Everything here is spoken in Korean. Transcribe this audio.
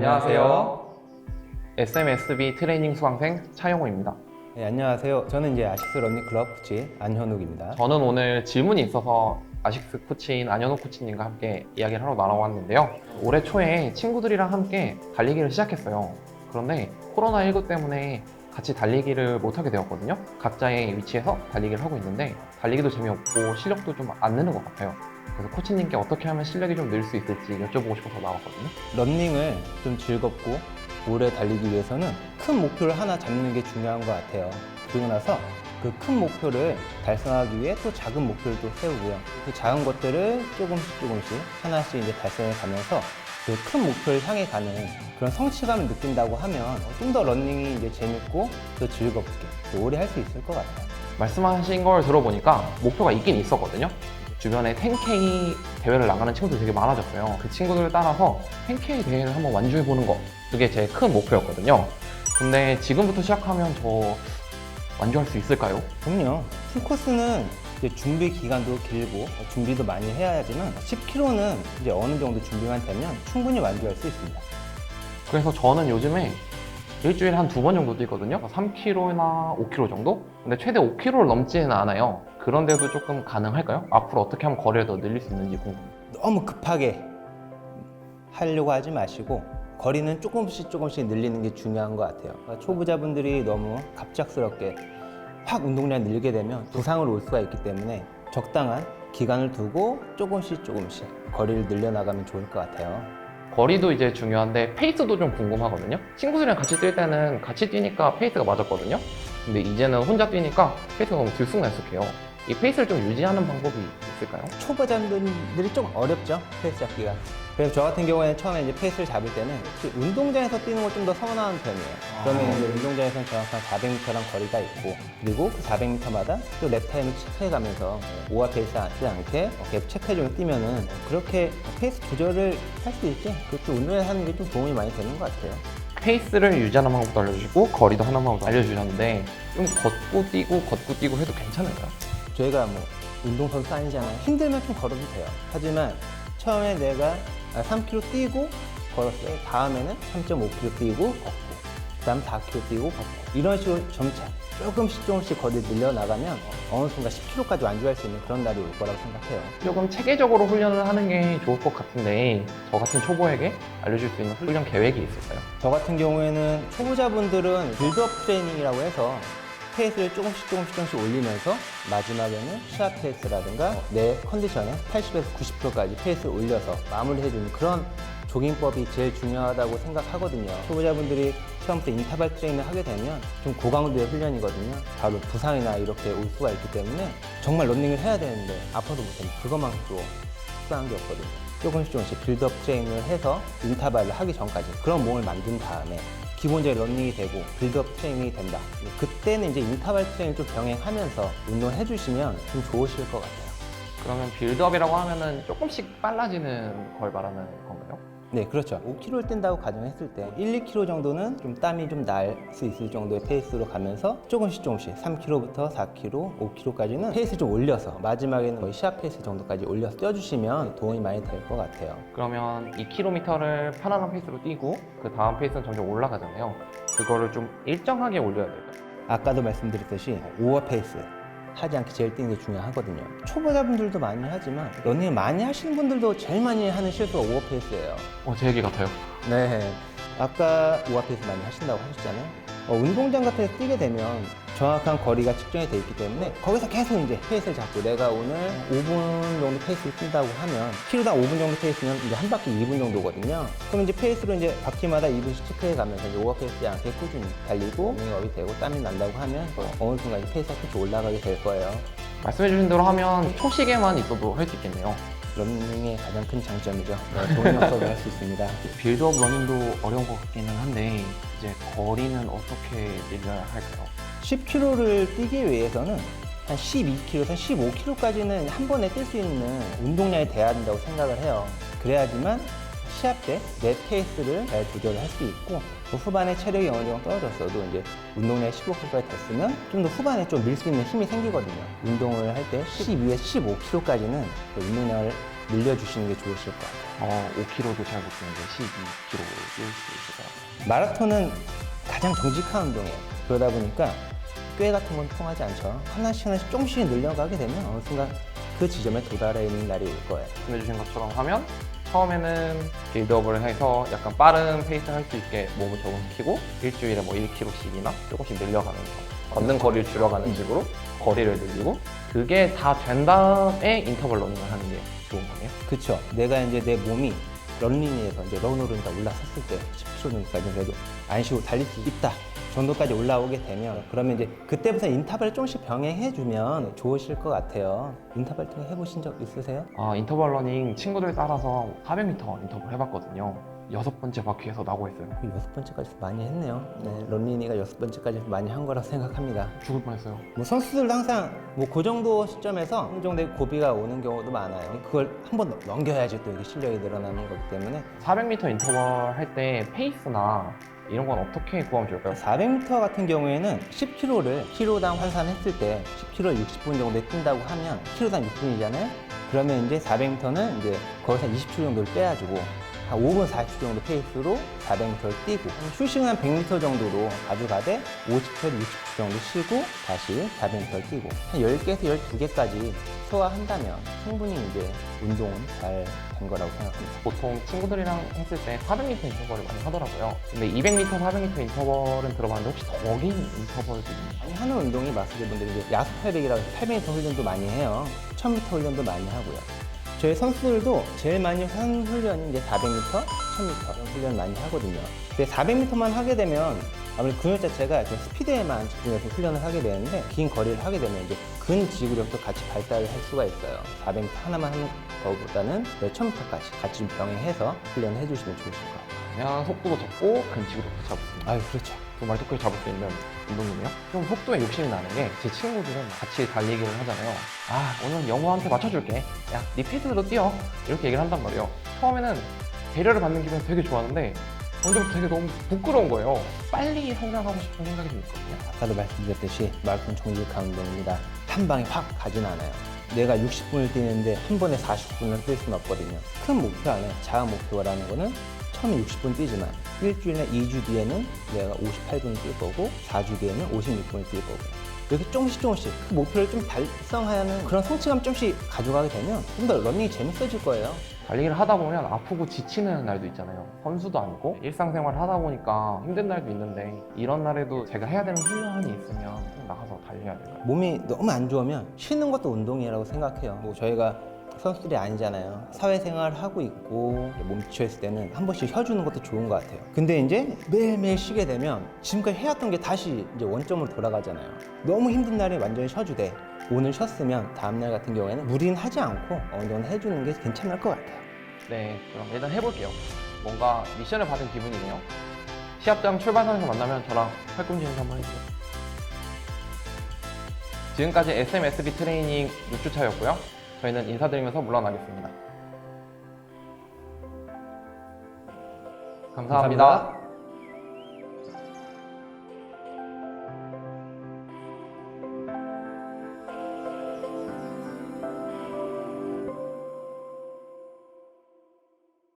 안녕하세요. SMSB 트레이닝 수강생 차영호입니다. 네, 안녕하세요. 저는 이제 아식스 러닝클럽 코치 안현욱입니다. 저는 오늘 질문이 있어서 아식스 코치인 안현욱 코치님과 함께 이야기를 하러 나와봤는데요. 올해 초에 친구들이랑 함께 달리기를 시작했어요. 그런데 코로나19 때문에 같이 달리기를 못하게 되었거든요. 각자의 위치에서 달리기를 하고 있는데 달리기도 재미없고 실력도 좀 안 느는 것 같아요. 그래서 코치님께 어떻게 하면 실력이 좀 늘 수 있을지 여쭤보고 싶어서 나왔거든요. 러닝을 좀 즐겁고 오래 달리기 위해서는 큰 목표를 하나 잡는 게 중요한 것 같아요. 그리고 나서 그 큰 목표를 달성하기 위해 또 작은 목표를 또 세우고요. 그 작은 것들을 조금씩 하나씩 이제 달성해 가면서 그 큰 목표를 향해 가는 그런 성취감을 느낀다고 하면 좀 더 러닝이 이제 재밌고 또 즐겁게 또 오래 할 수 있을 것 같아요. 말씀하신 걸 들어보니까 목표가 있긴 있었거든요. 주변에 10K 대회를 나가는 친구들이 되게 많아졌어요. 그 친구들을 따라서 10K 대회를 한번 완주해보는 거, 그게 제 큰 목표였거든요. 근데 지금부터 시작하면 저 완주할 수 있을까요? 그럼요. 풀코스는 이제 준비 기간도 길고 준비도 많이 해야 하지만 10km는 이제 어느 정도 준비만 되면 충분히 완주할 수 있습니다. 그래서 저는 요즘에 일주일에 한 2번 정도 뛰거든요. 3km나 5km 정도? 근데 최대 5km를 넘지는 않아요. 그런데도 조금 가능할까요? 앞으로 어떻게 하면 거리를 더 늘릴 수 있는지 궁금해요. 너무 급하게 하려고 하지 마시고 거리는 조금씩 늘리는 게 중요한 것 같아요. 그러니까 초보자분들이 너무 갑작스럽게 확 운동량이 늘게 되면 부상을 올 수가 있기 때문에 적당한 기간을 두고 조금씩 거리를 늘려나가면 좋을 것 같아요. 거리도 이제 중요한데 페이스도 좀 궁금하거든요. 친구들이랑 같이 뛸 때는 같이 뛰니까 페이스가 맞았거든요. 근데 이제는 혼자 뛰니까 페이스가 너무 들쑥날쑥해요. 이 페이스를 좀 유지하는 방법이 있을까요? 초보자분들이 좀 어렵죠, 페이스 잡기가. 그래서 저 같은 경우에는 처음에 이제 페이스를 잡을 때는 운동장에서 뛰는 걸 좀 더 선호하는 편이에요. 그러면 이제 운동장에서는 정확한 400m랑 거리가 있고, 그리고 그 400m마다 또 랩 타임을 체크해가면서 오버 페이스 하지 않게 이렇게 체크해주면서 뛰면은 그렇게 페이스 조절을 할 수 있게 그렇게 운동을 하는 게 좀 도움이 많이 되는 것 같아요. 페이스를 유지하는 방법도 알려주시고 거리도 하나만 알려주셨는데 좀 걷고 뛰고 해도 괜찮을까요? 저희가 뭐 운동선수 아니잖아요. 힘들면 좀 걸어도 돼요. 하지만 처음에 내가 3km 뛰고 걸었어요. 다음에는 3.5km 뛰고 걷고, 그 다음 4km 뛰고 걷고, 이런 식으로 점차 조금씩 거리를 늘려나가면 어느 순간 10km까지 완주할 수 있는 그런 날이 올 거라고 생각해요. 조금 체계적으로 훈련을 하는 게 좋을 것 같은데 저 같은 초보에게 알려줄 수 있는 훈련 계획이 있을까요? 저 같은 경우에는 초보자분들은 빌드업 트레이닝이라고 해서 페이스를 조금씩 올리면서 마지막에는 시합 페이스라든가 내 컨디션에 80에서 90%까지 페이스를 올려서 마무리해주는 그런 조깅법이 제일 중요하다고 생각하거든요. 초보자분들이 처음부터 인터벌 트레이닝을 하게 되면 좀 고강도의 훈련이거든요. 바로 부상이나 이렇게 올 수가 있기 때문에 정말 러닝을 해야 되는데 아파도 못하면 그것만큼 또 속상한 게 없거든요. 조금씩 빌드업 트레이닝을 해서 인터벌을 하기 전까지 그런 몸을 만든 다음에 기본적인 러닝이 되고 빌드업 트레이닝이 된다. 그때는 이제 인터벌 트레이닝을 좀 병행하면서 운동을 해주시면 좀 좋으실 것 같아요. 그러면 빌드업이라고 하면은 조금씩 빨라지는 걸 말하는 건가요? 네, 그렇죠. 5km를 뛴다고 가정했을 때 1, 2km 정도는 좀 땀이 좀 날 수 있을 정도의 페이스로 가면서 조금씩 3km부터 4km, 5km까지는 페이스 좀 올려서 마지막에는 거의 시합 페이스 정도까지 올려서 뛰어주시면 도움이 많이 될 것 같아요. 그러면 2km를 편안한 페이스로 뛰고 그 다음 페이스는 점점 올라가잖아요. 그거를 좀 일정하게 올려야 될까요? 아까도 말씀드렸듯이 오버 페이스 하지 않게 제일 뛰는 게 중요하거든요. 초보자분들도 많이 하지만 러닝을 많이 하시는 분들도 제일 많이 하는 실수가 오버 페이스예요. 제 얘기 같아요. 네, 아까 오버페이스 많이 하신다고 하셨잖아요. 운동장 같은 데 뛰게 되면 정확한 거리가 측정이 되어 있기 때문에 거기서 계속 이제 페이스를 잡고 내가 오늘 5분 정도 페이스를 뛴다고 하면 키로당 5분 정도 페이스면 이제 한 바퀴 2분 정도거든요. 그럼 이제 페이스로 이제 바퀴마다 2분씩 체크해 가면서 이제 오버페이스지 않게 꾸준히 달리고 밍업이 되고 땀이 난다고 하면 어느 순간 이제 페이스가 쭉쭉 올라가게 될 거예요. 말씀해주신 대로 하면 초시계만 있어도 할 수 있겠네요. 러닝의 가장 큰 장점이죠. 돈이 없어도 할 수 있습니다. 빌드업 러닝도 어려운 것 같기는 한데 이제 거리는 어떻게 늘려야 할까요? 10km를 뛰기 위해서는 한 12km에서 15km까지는 한 번에 뛸 수 있는 운동량이 돼야 된다고 생각을 해요. 그래야지만 시합 때 내 페이스를 잘 조절을 할 수 있고 또 후반에 체력이 어느 정도 떨어졌어도 이제 운동량이 15km까지 됐으면 좀 더 후반에 좀 밀 수 있는 힘이 생기거든요. 운동을 할 때 12에서 15km까지는 운동량을 늘려주시는 게 좋으실 것 같아요. 5kg도 잘 못 뛰는데 12kg 뛸 수 있을까요? 마라톤은 가장 정직한 운동이에요. 그러다 보니까 꽤 같은 건 통하지 않죠. 하나씩 조금씩 늘려가게 되면 어느 순간 그 지점에 도달해 있는 날이 올 거예요. 말씀해주신 것처럼 하면 처음에는 빌드업을 해서 약간 빠른 페이스 할 수 있게 몸을 적응시키고 일주일에 뭐 1kg씩이나 조금씩 늘려가면서 걷는 거리를 줄여가는 식으로 거리를 늘리고 그게 다 된 다음에 인터벌 러닝을 하는 게 좋은 거네요. 그렇죠. 내가 이제 내 몸이 런닝에서 이제 런으로 올라섰을 때 10km 정도까지 그래도 안 쉬고 달릴 수 있다 정도까지 올라오게 되면 그러면 이제 그때부터 인터벌을 조금씩 병행해주면 좋으실 것 같아요. 인터벌 같은 거 해보신 적 있으세요? 인터벌 러닝 친구들 따라서 400m 인터벌 해봤거든요. 6번째 바퀴에서 나고 있어요. 6번째까지 많이 했네요. 네, 런닝이가 6번째까지 많이 한 거라고 생각합니다. 죽을 뻔했어요. 뭐 선수들도 항상 뭐 그 정도 시점에서 어느 정도의 고비가 오는 경우도 많아요. 그걸 한번 넘겨야지 또 이게 실력이 늘어나는 거기 때문에 400m 인터벌 할 때 페이스나 이런 건 어떻게 구하면 좋을까요? 400m 같은 경우에는 10km를 키로당 환산했을 때 10km 60분 정도에 뛴다고 하면 키로당 6분이잖아요. 그러면 이제 400m는 이제 거기서 20초 정도를 빼가지고 한 5분 40초 정도 페이스로 400m를 뛰고 휴식은 한 100m 정도로 가져가되 50초에서 60초 정도 쉬고 다시 400m를 뛰고 한 10개에서 12개까지 소화한다면 충분히 이제 운동은 잘 된 거라고 생각합니다. 보통 친구들이랑 했을 때 400m 인터벌을 많이 하더라고요. 근데 200m, 400m 인터벌은 들어봤는데 혹시 더 긴 인터벌도 있나요? 많이 하는 운동이 마스터 분들이 이제 야수800이라고 해서 800m 훈련도 많이 해요. 1000m 훈련도 많이 하고요. 저희 선수들도 제일 많이 하는 훈련이 이제 400m, 1000m 이런 훈련 많이 하거든요. 근데 400m만 하게 되면 아무래도 근육 자체가 좀 스피드에만 집중해서 훈련을 하게 되는데 긴 거리를 하게 되면 이제 근지구력도 같이 발달을 할 수가 있어요. 400m 하나만 하는 것보다는 1000m까지 같이 좀 병행해서 훈련을 해주시면 좋으실 것 같아요. 그냥 속도도 잡고 근지구력도 잡을 수 있는 아유, 그렇죠. 두 말토끼를 잡을 수 있는 운동이네요. 좀 속도에 욕심이 나는 게 제 친구들은 같이 달리기를 하잖아요. 오늘 영호한테 맞춰줄게. 야, 네 페이스대로 뛰어. 이렇게 얘기를 한단 말이에요. 처음에는 배려를 받는 기분이 되게 좋았는데 먼저부터 되게 너무 부끄러운 거예요. 빨리 성장하고 싶은 생각이 좀 있거든요. 아까도 말씀드렸듯이 마라톤 정직한 운동입니다. 한 방에 확 가진 않아요. 내가 60분을 뛰는데 한 번에 40분을 뛸 수는 없거든요. 큰 목표 안에 작은 목표라는 거는 처음에 60분 뛰지만 일주일이나 2주 뒤에는 내가 58분을 뛸 거고 4주 뒤에는 56분을 뛸 거고 이렇게 조금씩 그 목표를 좀 달성하는 그런 성취감 조금씩 가져가게 되면 좀 더 러닝이 재밌어질 거예요. 달리기를 하다 보면 아프고 지치는 날도 있잖아요. 선수도 아니고 일상생활을 하다 보니까 힘든 날도 있는데 이런 날에도 제가 해야 되는 훈련이 있으면 꼭 나가서 달려야 될까요? 몸이 너무 안 좋으면 쉬는 것도 운동이라고 생각해요. 뭐 저희가 선수들이 아니잖아요. 사회생활을 하고 있고 몸 지쳐있을 때는 한 번씩 쉬어주는 것도 좋은 것 같아요. 근데 이제 매일매일 쉬게 되면 지금까지 해왔던 게 다시 이제 원점으로 돌아가잖아요. 너무 힘든 날에 완전히 쉬어주되 오늘 쉬었으면 다음날 같은 경우에는 무리는 하지 않고 어느 정도 해주는 게 괜찮을 것 같아요. 네, 그럼 일단 해볼게요. 뭔가 미션을 받은 기분이네요. 시합장 출발선에서 만나면 저랑 팔꿈치 인사 한번 해주세요. 지금까지 SMSB 트레이닝 6주차였고요. 저희는 인사드리면서 물러나겠습니다. 감사합니다.